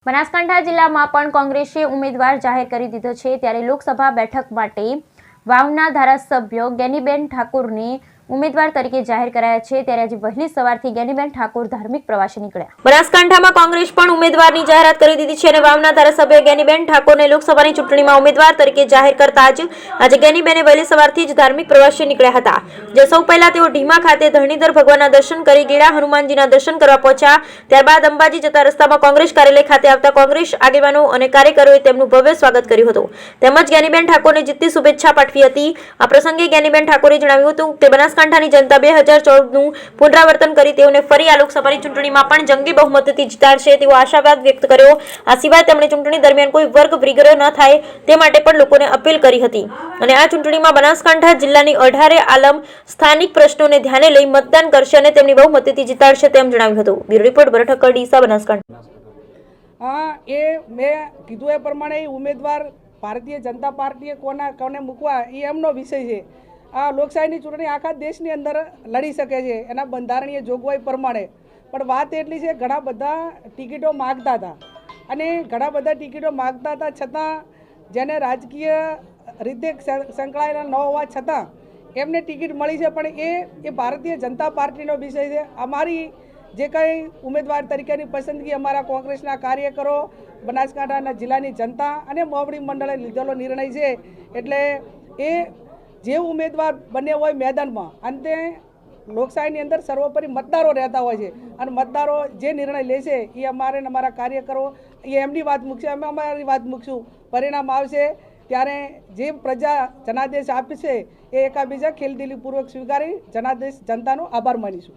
બનાસકાંઠા જિલ્લામાં પણ કોંગ્રેસે ઉમેદવાર જાહેર કરી દીધો છે ત્યારે લોકસભા બેઠક માટે વાવના ધારાસભ્ય ગેનીબેન ઠાકોરને ઉમેદવાર તરીકે જાહેર કરાયા છે ત્યારે આજે વહેલી સવારથી ગેનીબેન ઠાકોર ધાર્મિક પ્રવાસે નીકળ્યા। બનાસકાંઠામાં કોંગ્રેસ પણ ઉમેદવારની જાહેરાત કરી દીધી છે અને વાવના ધારાસભ્ય ગેનીબેન ઠાકોરને લોકસભાની ચૂંટણીમાં ઉમેદવાર તરીકે જાહેર કરતા આજે ગેનીબેને વહેલી સવારથી જ ધાર્મિક પ્રવાસે નીકળ્યા હતા। જે સૌ પહેલા તેઓ ઢીમા ખાતે ધરણીધર ભગવાનના દર્શન કરી ગેડા હનુમાનજીના દર્શન કરવા પહોંચ્યા। ત્યારબાદ અંબાજી જતા રસ્તામાં કોંગ્રેસ કાર્યાલય ખાતે આવતા કોંગ્રેસ આગેવાનો અને કાર્યકરોએ તેમનું ભવ્ય સ્વાગત કર્યું હતું તેમજ ગેનીબેન ઠાકોરને જીતની શુભેચ્છા પાઠવી હતી। આ પ્રસંગે ગેનીબેન ઠાકોરે જણાવ્યું હતું કે બનાસકાંઠાની જનતા 2014નું પુનરાવર્તન કરી તેઓને ફરી આ લોકસભાની ચૂંટણીમાં પણ જંગી બહુમતીથી જીતાડશે તેવો આશાવાદ વ્યક્ત કર્યો। આ સિવાય તેમણે ચૂંટણી દરમિયાન કોઈ વર્ગ વિગ્રહ ન થાય તે માટે પણ લોકોને અપીલ કરી હતી અને આ ચૂંટણીમાં બનાસકાંઠા જિલ્લાની 18 આલમ સ્થાનિક પ્રશ્નોને ધ્યાને લઈ મતદાન કરશે અને તેમની બહુમતીથી જીતાડશે તેમ જણાવ્યું હતું। Bureau report Barthakkar Deesa Banaskantha. એ મેં કીધું એ પ્રમાણે ઉમેદવાર ભારતીય જનતા પાર્ટીએ કોને મૂકવા એ એમનો વિષય છે। આ લોકશાહીની ચૂંટણી આખા દેશની અંદર લડી શકે છે એના બંધારણીય જોગવાઈ પ્રમાણે, પણ વાત એટલી છે ઘણા બધા ટિકિટો માગતા હતા અને ઘણા બધા ટિકિટો માગતા હતા છતાં જેને રાજકીય રીતે સંકળાયેલા ન હોવા છતાં એમને ટિકિટ મળી છે, પણ એ ભારતીય જનતા પાર્ટીનો વિષય છે। અમારી જે કંઈ ઉમેદવાર તરીકેની પસંદગી અમારા કોંગ્રેસના કાર્યકરો, બનાસકાંઠાના જિલ્લાની જનતા અને મોવડી મંડળે લીધેલો નિર્ણય છે। એટલે એ જે ઉમેદવાર બને હોય મેદાનમાં, અંતે લોકશાહીની અંદર સર્વોપરી મતદારો રહેતા હોય છે અને મતદારો જે નિર્ણય લેશે એ અમારા કાર્યકરો એ એમની વાત મૂકશે, અમે અમારી વાત મૂકશું। પરિણામ આવશે ત્યારે જે પ્રજા જનાદેશ આપશે એ એકાબીજા ખેલદિલીપૂર્વક સ્વીકારી જનાદેશ જનતાનો આભાર માનીશું।